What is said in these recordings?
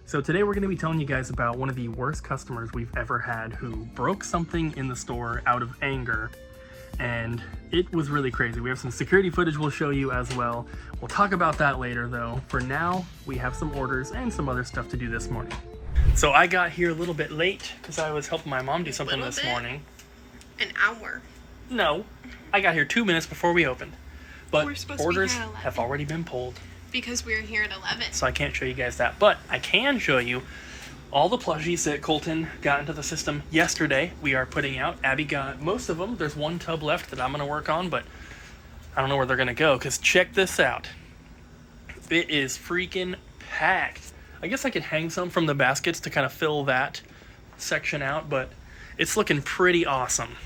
So today we're going to be telling you guys about one of the worst customers we've ever had who broke something in the store out of anger, and it was really crazy. We have some security footage we'll show you as well. We'll talk about that later though. For now, we have some orders and some other stuff to do this morning. So I got here a little bit late because I was helping my mom do something this morning. An hour. No, I got here 2 minutes before we opened. But orders to be here at have already been pulled. Because we were here at 11. So I can't show you guys that, but I can show you all the plushies that Colton got into the system yesterday. We are putting out. Abby got most of them. There's one tub left that I'm going to work on, but I don't know where they're going to go, because check this out. It is freaking packed. I guess I could hang some from the baskets to kind of fill that section out, but it's looking pretty awesome.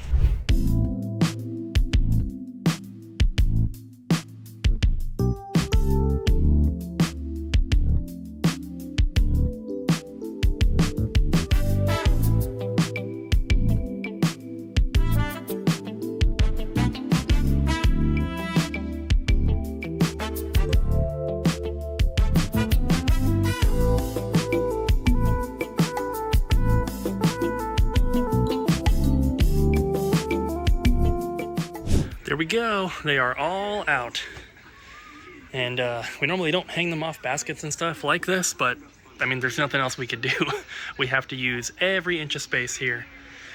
There we go. They are all out. And we normally don't hang them off baskets and stuff like this, but I mean, there's nothing else we could do. We have to use every inch of space here.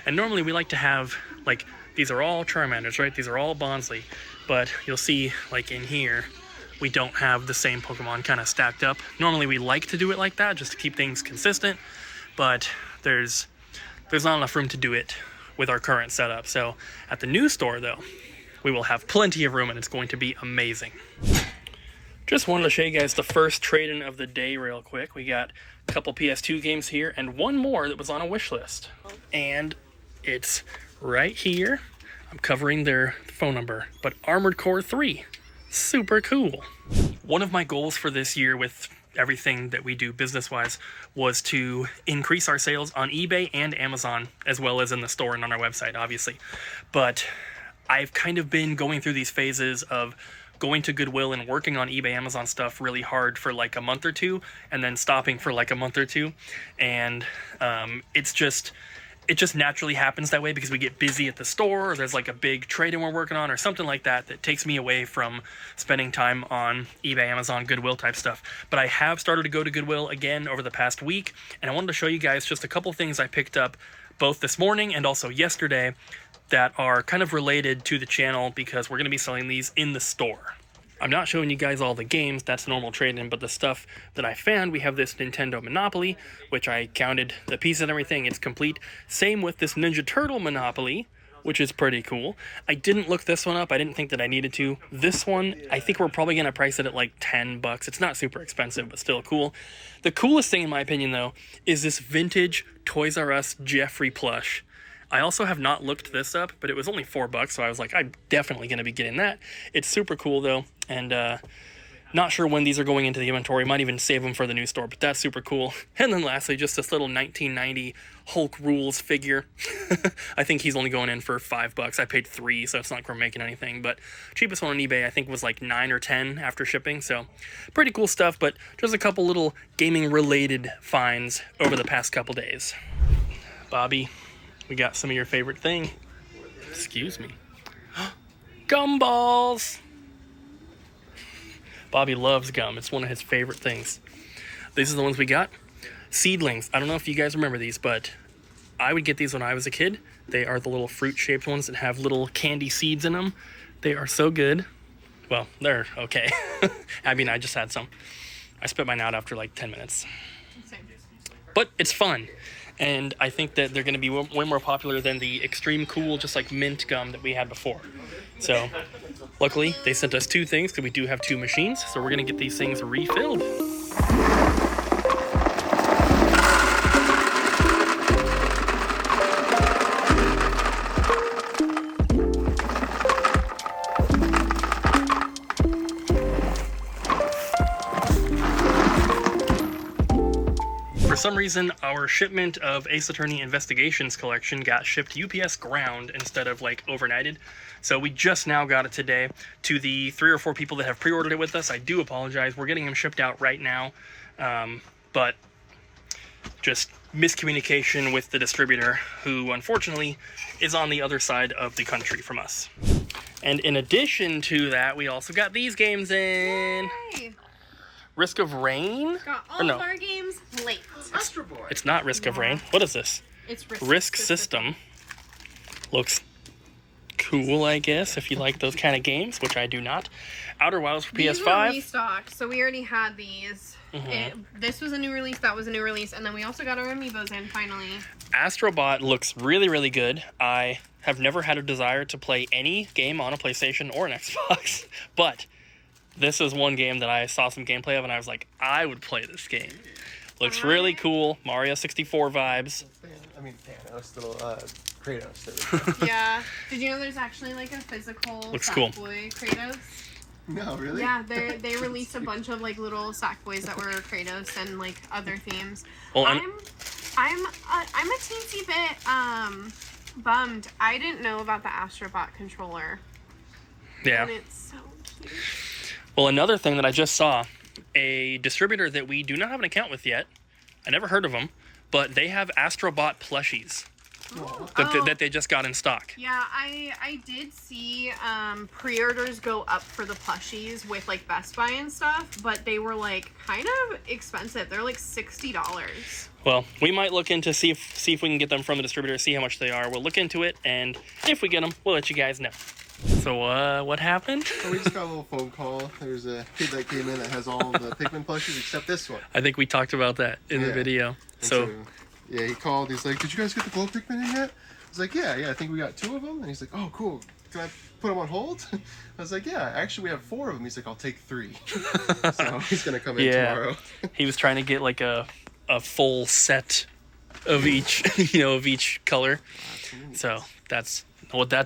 And normally we like to have, like, these are all Charmanders, right? These are all Bonsly. But you'll see, like in here, we don't have the same Pokemon kind of stacked up. Normally we like to do it like that just to keep things consistent, but there's not enough room to do it with our current setup. So at the new store though, we will have plenty of room and it's going to be amazing. Just wanted to show you guys the first trade-in of the day real quick. We got a couple PS2 games here and one more that was on a wish list. And it's right here. I'm covering their phone number, but Armored Core 3. Super cool. One of my goals for this year with everything that we do business-wise was to increase our sales on eBay and Amazon, as well as in the store and on our website, obviously. But I've kind of been going through these phases of going to Goodwill and working on eBay, Amazon stuff really hard for like a month or two, and then stopping for like a month or two. And it just naturally happens that way because we get busy at the store, or there's like a big trade-in we're working on or something like that that takes me away from spending time on eBay, Amazon, Goodwill type stuff. But I have started to go to Goodwill again over the past week, and I wanted to show you guys just a couple things I picked up both this morning and also yesterday that are kind of related to the channel because we're going to be selling these in the store. I'm not showing you guys all the games, that's normal trade-in, but the stuff that I found, we have this Nintendo Monopoly, which I counted the pieces and everything, it's complete. Same with this Ninja Turtle Monopoly, which is pretty cool. I didn't look this one up, I didn't think that I needed to. This one, I think we're probably going to price it at like 10 bucks. It's not super expensive, but still cool. The coolest thing in my opinion though, is this vintage Toys R Us Jeffrey plush. I also have not looked this up, but it was only 4 bucks, so I was like, I'm definitely going to be getting that. It's super cool, though, and not sure when these are going into the inventory. Might even save them for the new store, but that's super cool. And then lastly, just this little 1990 Hulk Rules figure. I think he's only going in for 5 bucks. I paid 3, so it's not like we're making anything, but cheapest one on eBay, I think, was like 9 or 10 after shipping, so pretty cool stuff, but just a couple little gaming-related finds over the past couple days. Bobby, we got some of your favorite thing. Excuse me. Gumballs! Bobby loves gum. It's one of his favorite things. These are the ones we got. Seedlings. I don't know if you guys remember these, but I would get these when I was a kid. They are the little fruit-shaped ones that have little candy seeds in them. They are so good. Well, they're okay. Abby and I just had some. I spit mine out after like 10 minutes. But it's fun. And I think that they're going to be way more popular than the extreme cool, just like mint gum that we had before. So, luckily, they sent us 2 things because we do have 2 machines. So we're going to get these things refilled. For some reason, our shipment of Ace Attorney Investigations collection got shipped UPS ground instead of like overnighted. So we just now got it today. To the 3 or 4 people that have pre-ordered it with us, I do apologize. We're getting them shipped out right now. But just miscommunication with the distributor, who unfortunately is on the other side of the country from us. And in addition to that, we also got these games in. Yay! Risk of Rain? Got all of our games late. Astro Boy. It's not Risk of Rain. What is this? It's Risk System. Looks cool, I guess, if you like those kind of games, which I do not. Outer Wilds for These PS5. were restocked, so we already had these. This was a new release, that was a new release, and then we also got our amiibos in finally. Astrobot looks really, really good. I have never had a desire to play any game on a PlayStation or an Xbox, but this is one game that I saw some gameplay of, and I was like, I would play this game. Looks really cool. Mario 64 vibes. I mean, Thanos, little Kratos. Yeah. Did you know there's actually like a physical Looks cool. Sackboy Kratos? No, really? Yeah, they released a bunch of like little Sackboys that were Kratos and like other themes. Well, I'm a teensy bit bummed. I didn't know about the Astrobot controller. yeah. And it's so cute. Well, another thing that I just saw, a distributor that we do not have an account with yet. I never heard of them, but they have Astrobot plushies that they just got in stock. Yeah, I did see pre-orders go up for the plushies with like Best Buy and stuff, but they were like kind of expensive. They're like $60. Well, we might look into see if we can get them from the distributor, see how much they are. We'll look into it, and if we get them, we'll let you guys know. So, what happened? So we just got a little phone call. There's a kid that came in that has all the Pikmin plushies except this one. I think we talked about that in the video. And So, yeah, he called. He's like, "Did you guys get the glow Pikmin in yet?" I was like, "Yeah, I think we got 2 of them." And he's like, "Oh, cool. Can I put them on hold?" I was like, "Yeah, actually we have 4 of them." He's like, "I'll take 3." So he's gonna come in tomorrow. he was trying to get like a full set of each, of each color. So that's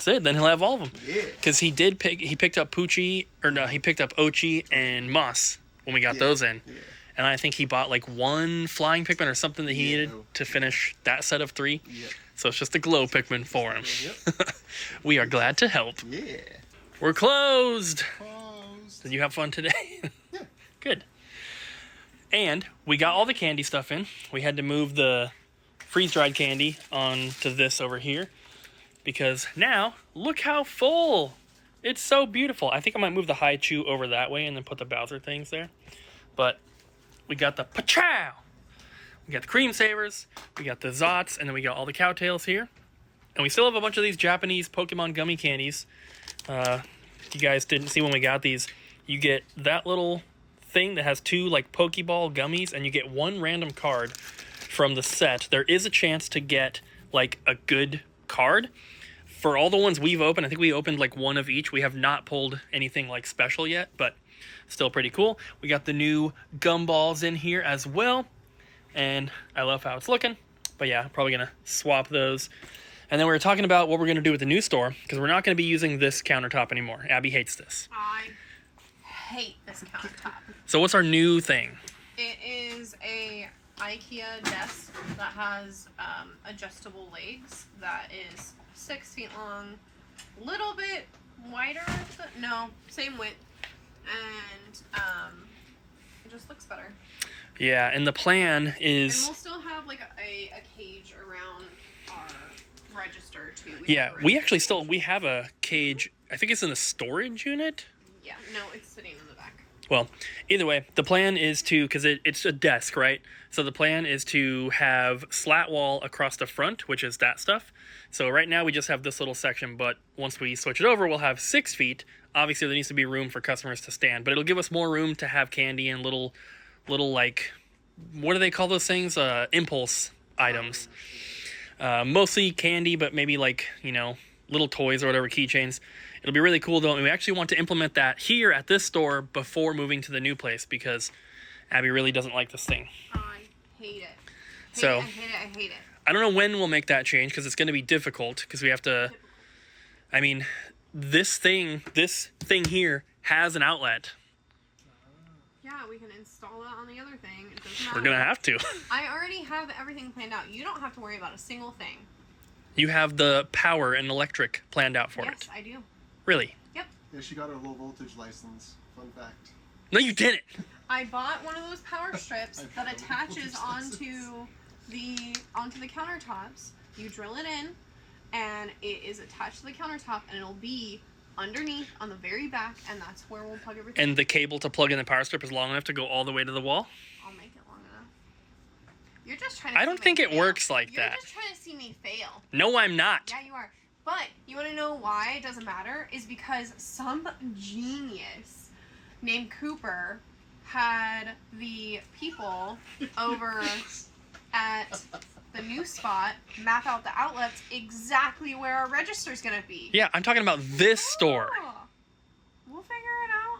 it. Then he'll have all of them. Yeah. Because he picked up he picked up Ochi and Moss when we got those in. Yeah. And I think he bought like 1 flying Pikmin or something that he needed to finish that set of 3. Yeah. So it's just a glow Pikmin for him. Yep. We are glad to help. Yeah. We're closed. Closed. Did you have fun today? Yeah. Good. And we got all the candy stuff in. We had to move the freeze-dried candy onto this over here. Because now, look how full. It's so beautiful. I think I might move the high chew over that way and then put the Bowser things there. But we got the Pachow. We got the Cream Savers. We got the Zots. And then we got all the Cowtails here. And we still have a bunch of these Japanese Pokemon gummy candies. If you guys didn't see when we got these, you get that little thing that has 2 like Pokeball gummies. And you get 1 random card from the set. There is a chance to get like a good card. For all the ones we've opened, I think we opened like 1 of each. We have not pulled anything like special yet, but still pretty cool. We got the new Gumballs in here as well, and I love how it's looking. But yeah, probably gonna swap those. And then we were talking about what we're gonna do with the new store, because we're not gonna be using this countertop anymore. Abby hates this. I hate this countertop. So what's our new thing? It is a IKEA desk that has adjustable legs that is 6 feet long, little bit wider, no, same width, and it just looks better. Yeah, and the plan is... And we'll still have like a cage around our register too. We have a cage. I think it's in the storage unit. Yeah, no, it's sitting in the back. Well, either way, the plan is to, because it's a desk, right? So the plan is to have slat wall across the front, which is that stuff. So right now we just have this little section, but once we switch it over, we'll have 6 feet. Obviously, there needs to be room for customers to stand, but it'll give us more room to have candy and little like, what do they call those things? Impulse items. Mostly candy, but maybe like, little toys or whatever, keychains. It'll be really cool though, and we actually want to implement that here at this store before moving to the new place, because Abby really doesn't like this thing. I hate it. I hate it. I don't know when we'll make that change, because it's going to be difficult, because we have to... I mean, this thing here has an outlet. Yeah, we can install it on the other thing. It doesn't matter. We're going to have to. I already have everything planned out. You don't have to worry about a single thing. You have the power and electric planned out for it. Yes, I do. Really? Yep. Yeah, she got her low voltage license. Fun fact. No, you didn't. I bought one of those power strips that attaches onto onto the countertops. You drill it in, and it is attached to the countertop, and it'll be underneath on the very back, and that's where we'll plug everything. And the cable to plug in the power strip is long enough to go all the way to the wall? I'll make it long enough. You're just trying to I don't think it works like that. You're just trying to see me fail. No, I'm not. Yeah, you are. But you want to know why it doesn't matter? Is because some genius named Cooper had the people over at the new spot map out the outlets exactly where our register's gonna be. Yeah, I'm talking about this store. Oh, we'll figure it out.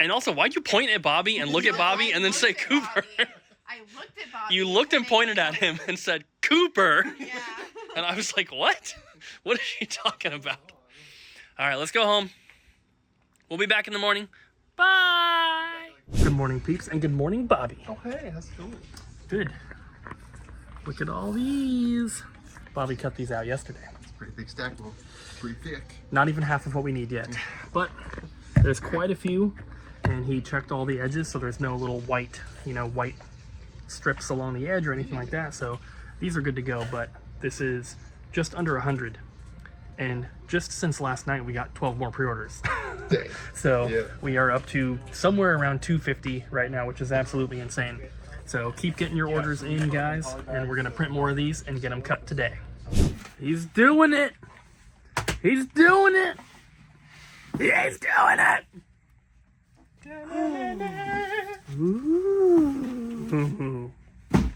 And also, why'd you point at Bobby and look at Bobby and then say Cooper? I looked at Bobby. You looked and pointed at him and said, Cooper. Yeah. And I was like, what? What is she talking about? All right, let's go home. We'll be back in the morning. Bye. Good morning, peeps, and good morning, Bobby. Oh, hey, how's it going? Good. Look at all these. Bobby cut these out yesterday. It's a pretty big stack, well, pretty thick. Not even half of what we need yet. But there's quite a few, and he checked all the edges, so there's no little white, white strips along the edge or anything like that. So these are good to go, but this is just under 100. And just since last night, we got 12 more pre-orders. Dang. So yeah. We are up to somewhere around 250 right now, which is absolutely insane. So keep getting your orders in, guys, and we're gonna print more of these and get them cut today. He's doing it! He's doing it! He's doing it! Ooh.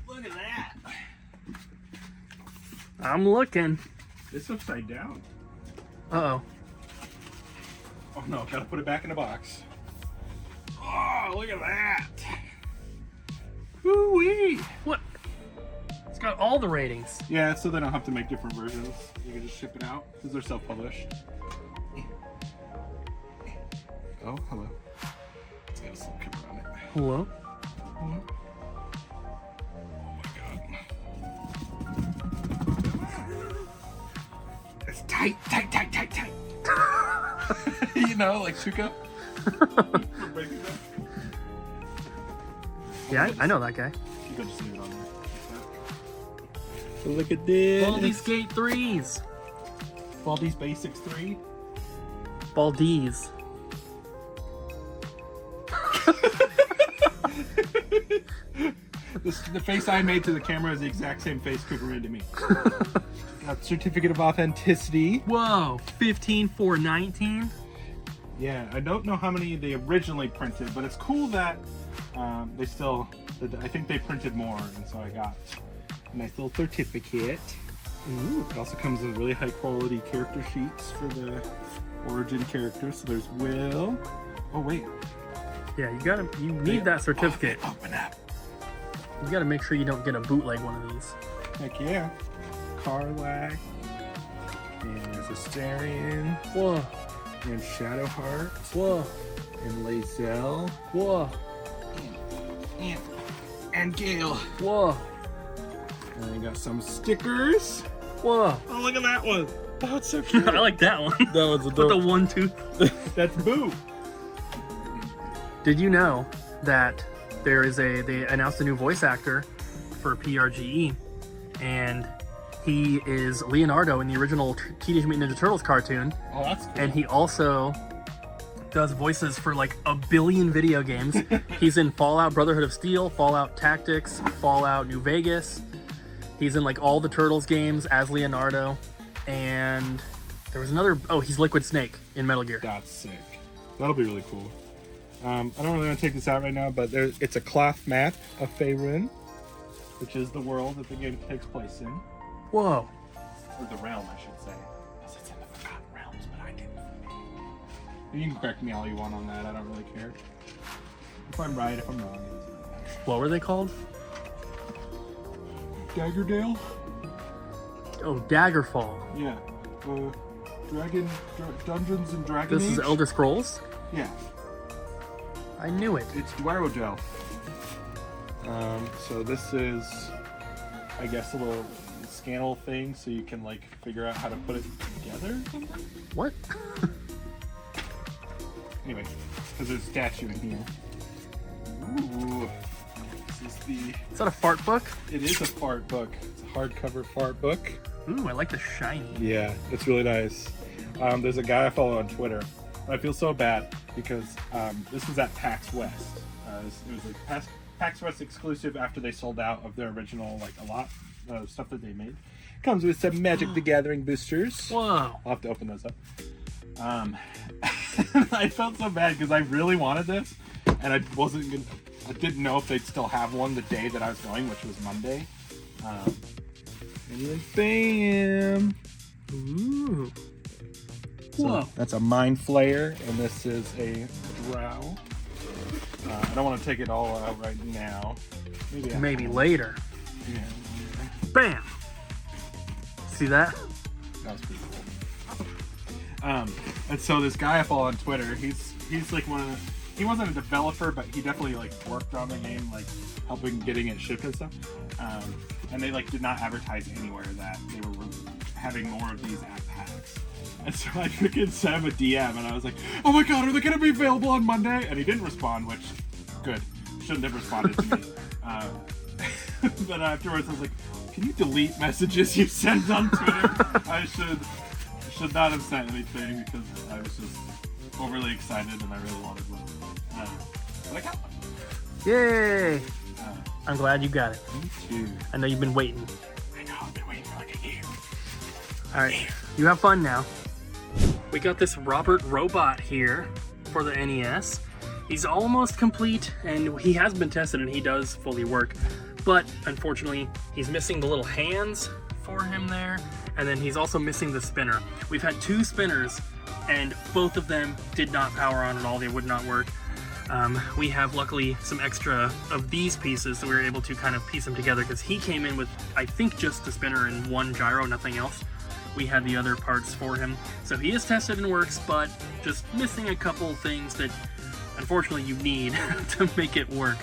Look at that. I'm looking. It's upside down. Uh-oh. Oh no, gotta put it back in the box. Oh, look at that. Woo-wee. What? It's got all the ratings. Yeah, so they don't have to make different versions. You can just ship it out because they're self-published. Oh, hello. It's got a slip cover on it. Hello? Oh my god. It's tight. You know, like Tuca. Yeah, I know that guy. You can just leave it on there. So look at this. Baldy's Gate 3s. Baldy's Basics 3. Baldies. The face I made to the camera is the exact same face Cooper made to me. Got certificate of authenticity. Whoa, 15,419. Yeah, I don't know how many they originally printed, but it's cool that they still, I think they printed more, and so I got a nice little certificate. Ooh, it also comes with really high quality character sheets for the origin characters. So there's Will. Oh wait. Yeah, you need that certificate. Oh, open up. You gotta make sure you don't get a bootleg one of these. Heck yeah. Carlac. And there's Astarion. Whoa, And Shadowheart. whoa, And Lae'zel. whoa, And Gale. whoa, And I got some stickers. whoa. Oh, look at that one. Oh, it's so cute. I like that one. That one's With the one tooth. That's Boo. Did you know that they announced a new voice actor for PRGE, and he is Leonardo in the original Teenage Mutant Ninja Turtles cartoon, Oh, that's cool. and he also does voices for like a billion video games. He's in Fallout Brotherhood of Steel, Fallout Tactics, Fallout New Vegas. He's in like all the Turtles games as Leonardo, and there was another, he's Liquid Snake in Metal Gear. That's sick. That'll be really cool. I don't really want to take this out right now, but it's a cloth map of Faerun, which is the world that the game takes place in. Whoa. Or the realm, I should say. Because it's in the Forgotten Realms, but I didn't. You can correct me all you want on that, I don't really care. If I'm right, if I'm wrong, it doesn't really matter. What were they called? Daggerdale? Oh, Daggerfall. Yeah. Dungeons and Dragons. This is Elder Scrolls? Yeah. I knew it. It's Dwarogel. So this is, I guess, a little scannel thing, so you can like figure out how to put it together or something. What? Anyway, because there's a statue in here. Ooh. This is the. Is that a fart book? It is a fart book. It's a hardcover fart book. Ooh, I like the shiny. Yeah, it's really nice. There's a guy I follow on Twitter. I feel so bad because this was at PAX West. It was like PAX West exclusive after they sold out of their original, like a lot of stuff that they made. Comes with some Magic the Gathering boosters. Whoa. I'll have to open those up. I felt so bad because I really wanted this, and I didn't know if they'd still have one the day that I was going, which was Monday. And then bam! Ooh. So Whoa. that's a Mind Flayer, and this is a Drow. I don't want to take it all out right now. Maybe later. Yeah. Bam! See that? That was pretty cool. And so this guy I follow on Twitter, he's like he wasn't a developer, but he definitely like worked on the game, like helping getting it shipped and stuff. And they like did not advertise anywhere that they were having more of these at PAX. And so I freaking sent him a DM, and I was like, "Oh my god, are they gonna be available on Monday?" And he didn't respond, which good. Shouldn't have responded to me. But afterwards, I was like, "Can you delete messages you sent on Twitter?" I should not have sent anything because I was just overly excited and I really wanted one. But I got one. Yay! I'm glad you got it. Me too. I know you've been waiting. I know, I've been waiting for like a year. Alright, you have fun now. We got this Robert robot here for the NES. He's almost complete, and he has been tested and he does fully work. But unfortunately, he's missing the little hands for him there, and then he's also missing the spinner. We've had 2 spinners, and both of them did not power on at all. They would not work. We have luckily some extra of these pieces, so we were able to kind of piece them together because he came in with, I think, just the spinner and 1 gyro, nothing else. We had the other parts for him. So he is tested and works, but just missing a couple things that unfortunately you need to make it work.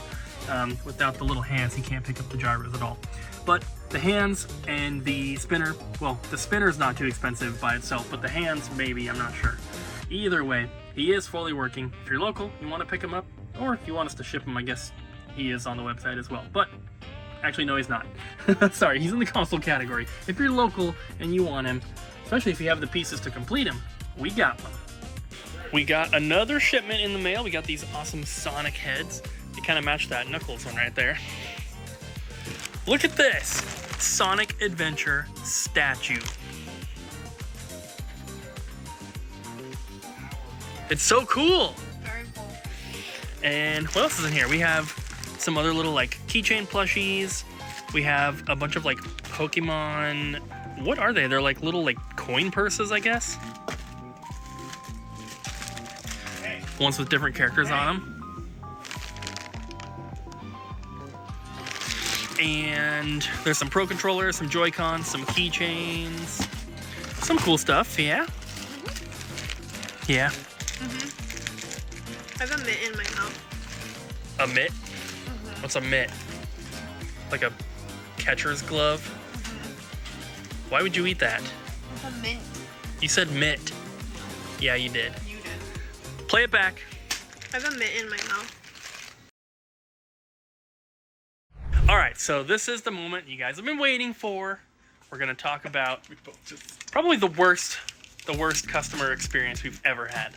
Without the little hands, he can't pick up the gyros at all. But the hands and the spinner, well, the spinner is not too expensive by itself, but the hands, maybe, I'm not sure. Either way, he is fully working. If you're local, you want to pick him up, or if you want us to ship him, I guess he is on the website as well. But actually, no, he's not. Sorry, he's in the console category. If you're local and you want him, especially if you have the pieces to complete him, we got one. We got another shipment in the mail. We got these awesome Sonic heads. They kind of match that Knuckles one right there. Look at this Sonic Adventure statue. It's so cool. Very cool. And what else is in here? We have some other little like keychain plushies. We have a bunch of like Pokemon. What are they? They're like little like coin purses, I guess. Ones with different characters on them. And there's some Pro controllers, some Joy-Cons, some keychains, some cool stuff. Yeah. Yeah. I have a mitt in my mouth. A mitt? What's a mitt? Like a catcher's glove? Why would you eat that? It's a mint. You said mitt. Yeah, you did. You did. Play it back. I have a mitt in my mouth. All right, so this is the moment you guys have been waiting for. We're gonna talk about probably the worst customer experience we've ever had.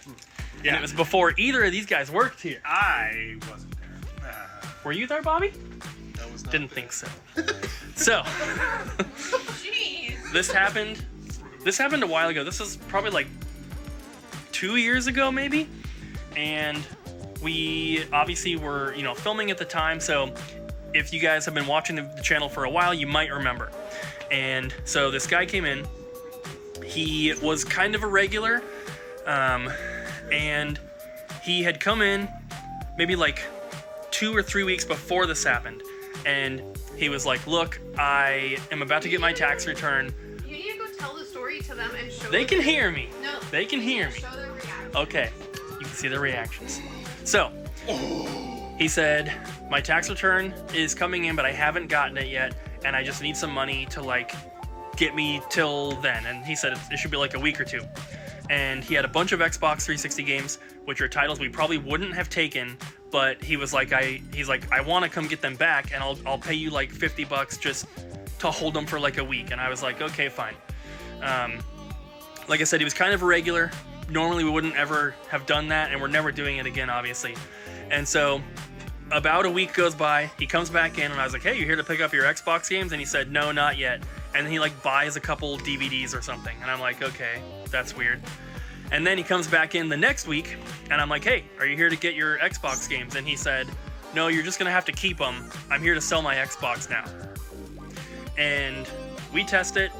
Yeah. And it was before either of these guys worked here. I wasn't there. Were you there, Bobby? That was not Didn't there. think so. So, Jeez. this happened a while ago. This is probably like 2 years ago, maybe. And we obviously were, filming at the time. So if you guys have been watching the channel for a while, you might remember. And so this guy came in. He was kind of a regular. And he had come in maybe like 2 or 3 weeks before this happened. And he was like, look, I am about to get my tax return. You need to go tell the story to them and show They them. can hear me. No. They can hear me. Show their reaction. Okay, you can see their reactions. So, he said, my tax return is coming in, but I haven't gotten it yet, and I just need some money to get me till then. And he said it should be like a week or 2. And he had a bunch of Xbox 360 games, which are titles we probably wouldn't have taken, but he was like, he's like, I want to come get them back, and I'll pay you like $50 just to hold them for like a week. And I was like, okay, fine. Like I said, he was kind of irregular. Normally we wouldn't ever have done that, and we're never doing it again, obviously. And so about a week goes by, he comes back in, and I was like, hey, you here to pick up your Xbox games? And he said, no, not yet. And then he like buys a couple DVDs or something, and I'm like, okay, that's weird. And then he comes back in the next week, and I'm like, hey, are you here to get your Xbox games? And he said, no, you're just gonna have to keep them. I'm here to sell my Xbox now. And we test it.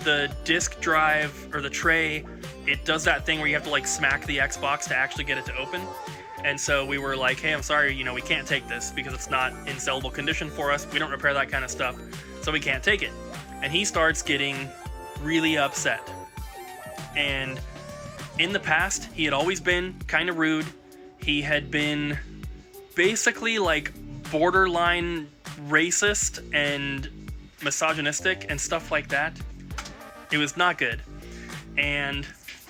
The disk drive, or the tray, it does that thing where you have to like smack the Xbox to actually get it to open. And so we were like, hey, I'm sorry, you know, we can't take this because it's not in sellable condition for us. We don't repair that kind of stuff, so we can't take it. And he starts getting really upset. And in the past, he had always been kind of rude. He had been basically like borderline racist and misogynistic and stuff like that. It was not good. And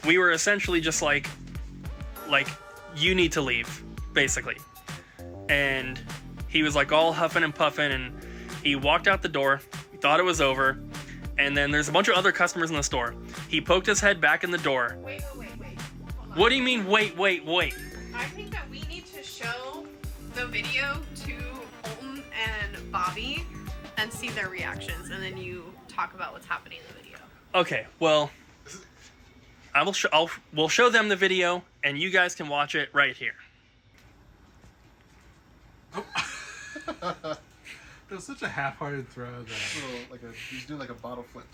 we were essentially just like, you need to leave, basically. And he was like all huffing and puffing, and he walked out the door. We thought it was over. And then there's a bunch of other customers in the store. He poked his head back in the door. Wait. Hold on. What do you mean, wait? I think that we need to show the video to Colton and Bobby and see their reactions, and then you talk about what's happening in the video. Okay, well, we'll show them the video, and you guys can watch it right here. It was such a half-hearted throw that He's doing like a bottle flip.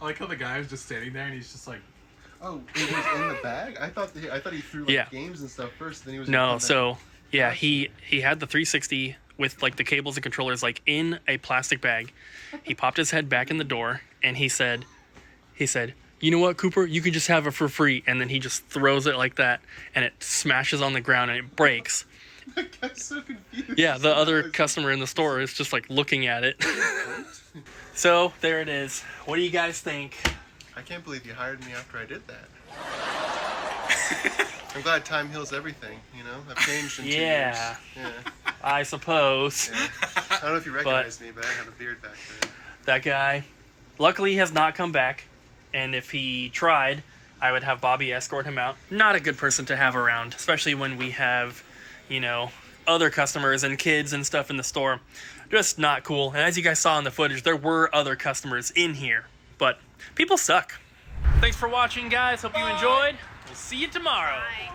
I like how the guy was just standing there and he's just like, Oh, it was in the bag? I thought he threw like games and stuff first, then he was No, so yeah, he had the 360 with like the cables and controllers like in a plastic bag. He popped his head back in the door, and he said, you know what, Cooper, you can just have it for free. And then he just throws it like that, and it smashes on the ground and it breaks. That guy's so confused. Yeah, the other customer in the store is just like looking at it. So there it is. What do you guys think? I can't believe you hired me after I did that. I'm glad time heals everything, you know? I've changed in 2 years. Yeah. Yeah. I suppose. Yeah. I don't know if you recognize me, but I had a beard back then. That guy, luckily, has not come back. And if he tried, I would have Bobby escort him out. Not a good person to have around, especially when we have, you know, other customers and kids and stuff in the store. Just not cool. And as you guys saw in the footage, there were other customers in here. But people suck. Thanks for watching, guys. Hope you enjoyed. We'll see you tomorrow. Bye.